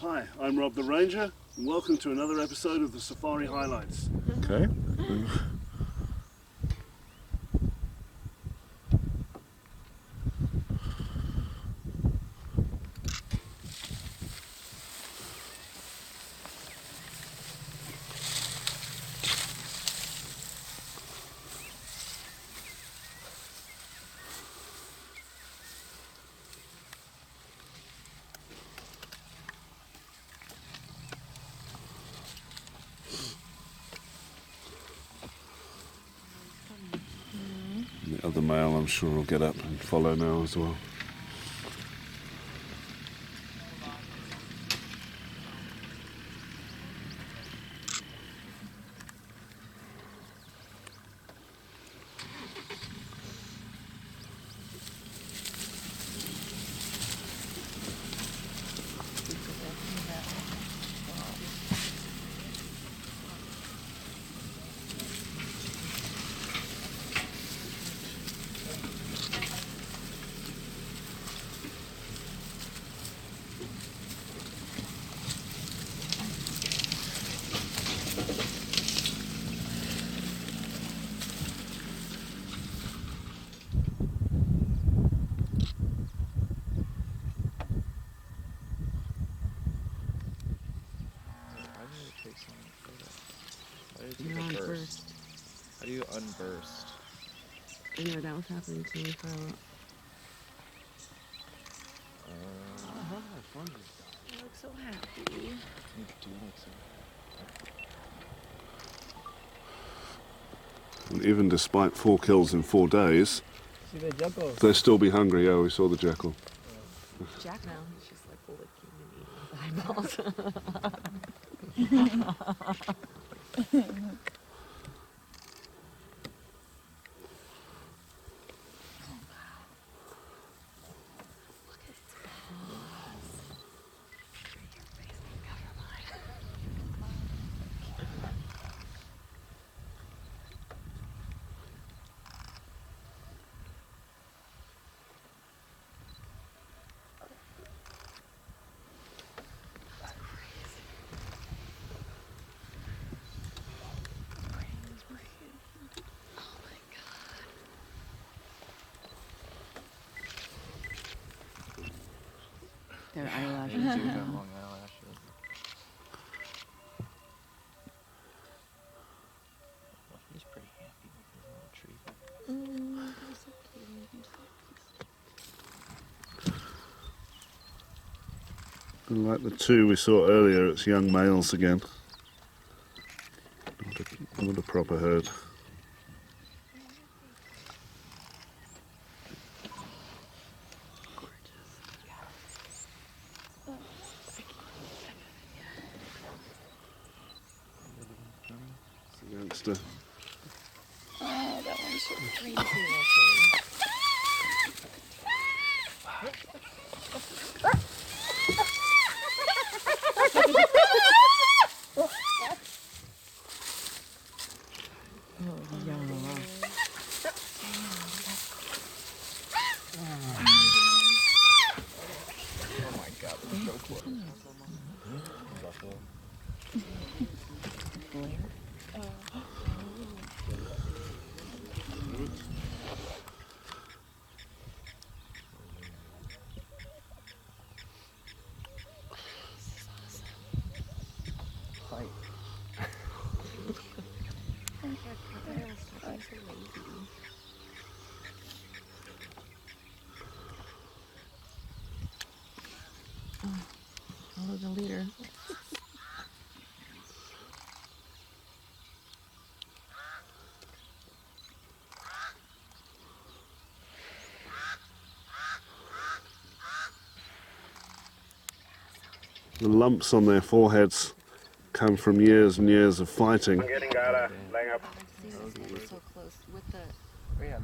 Hi, I'm Rob the Ranger, and welcome to another episode of the Safari Highlights. Okay. The other male, I'm sure, will get up and follow now as well. How do you unburst? I know that was happening to me for a while. You look so happy. You do look so happy. And even despite 4 kills in 4 days, See the jackal? they'll still be hungry. Yeah, we saw the jackal. Jack now, he's just like licking and eating his eyeballs. Their eyelashes. They do have long eyelashes. He's pretty happy with his little tree. He's so cute. And like the 2 we saw earlier, it's young males again. Not a proper herd. Youngster. Oh, that one's so crazy looking. Oh my god, we're so close. Follow the leader. The lumps on their foreheads come from years and years of fighting. I'm getting data, laying up. It's so close with the. Oh yeah,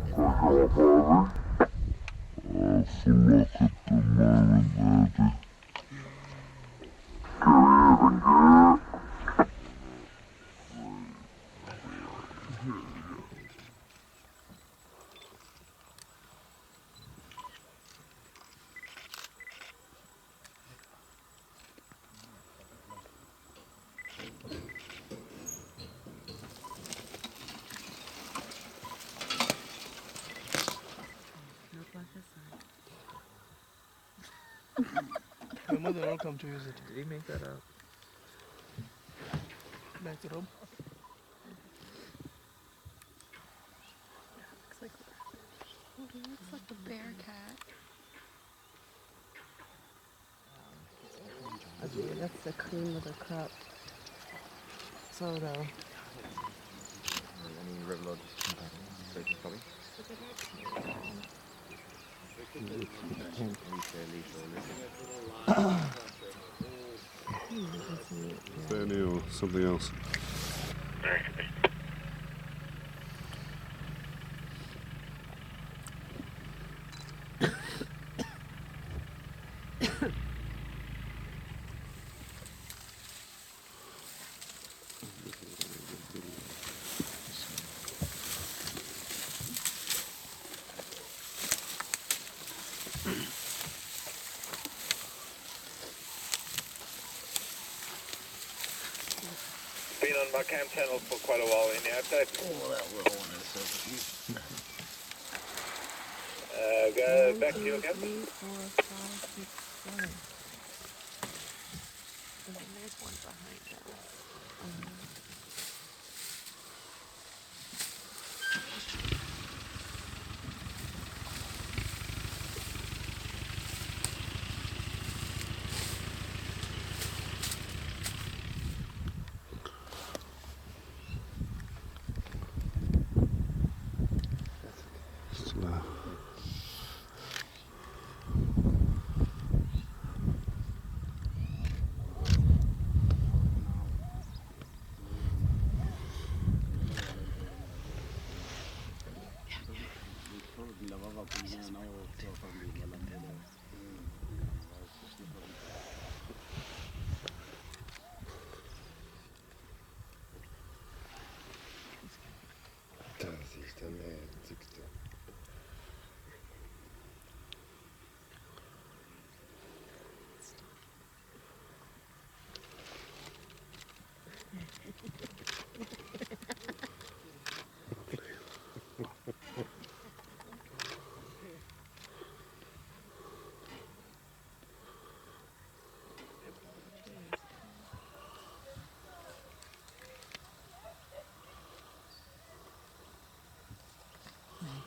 My mother will come to use it. Did he make that up? Back to room. Looks like a bear cat. Okay, that's the cream of the crop. Soda. Any river lodges? Probably. Bernie or something else. Been on my cam channel for quite a while. Any update? Oh, that little one is so cute. Go back to your camp. 3, 4, 5, 6, 7. And then there's one behind us.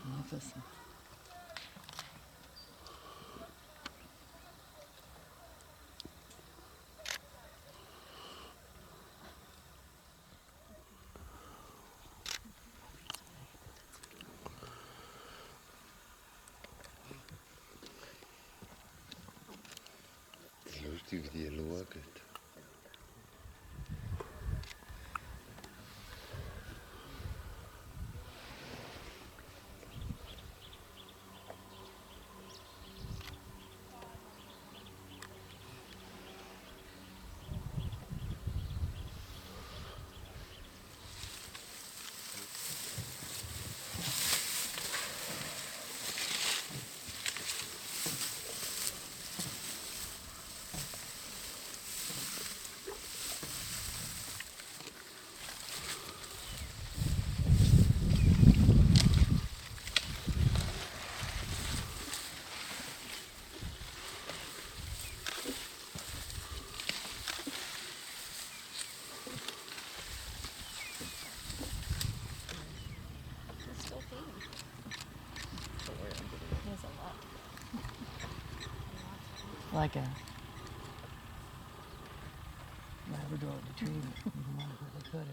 Magnificent. Lustig die loket. Like a Labrador retriever. You want to put it.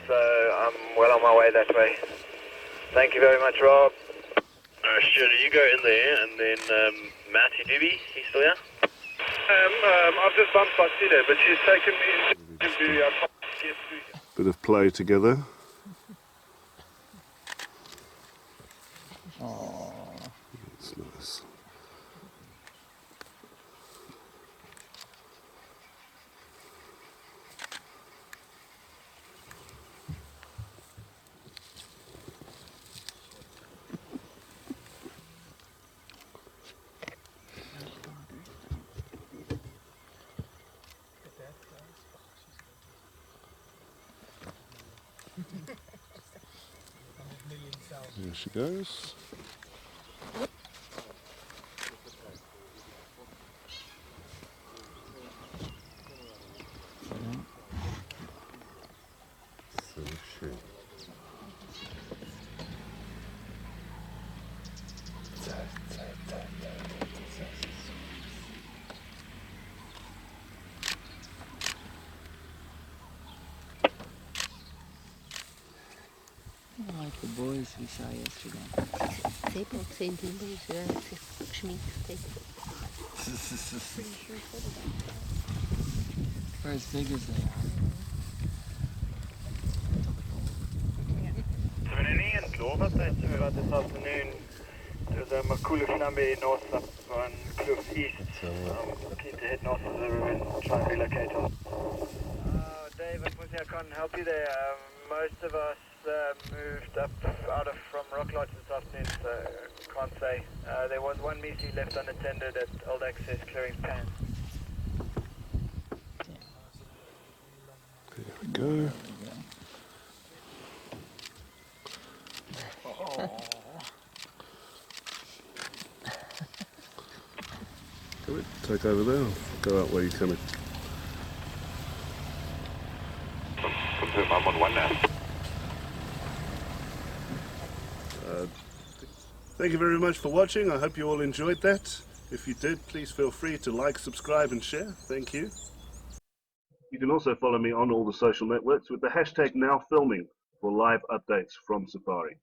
So I'm well on my way that way. Thank you very much, Rob. Stuart, you go in there, and then Matty Dibby, he's still here? I've just bumped by Cheetah, but she's taken me into I can't get through here. Bit of play together. That's nice. There she goes. So she. Like the boys we saw yesterday. Ze heeft ook zijn dimpels geschminkt. For as big as they are. Ebony and Leopards we got this afternoon. There's a Makulu north up on cliffs east. Keen to head north of the river and try and relocate us. Dave, unfortunately I can't help you there. Most of us moved up out of from Rock Lodge this afternoon, so can't say. There was one meeting left unattended at Old Access clearing pan. There we go. Go it. Take over there. Go out where you're coming. Confirm I'm on one now. Thank you very much for watching. I hope you all enjoyed that. If you did, please feel free to like, subscribe and share. Thank you. You can also follow me on all the social networks with the hashtag #NowFilming for live updates from Safari.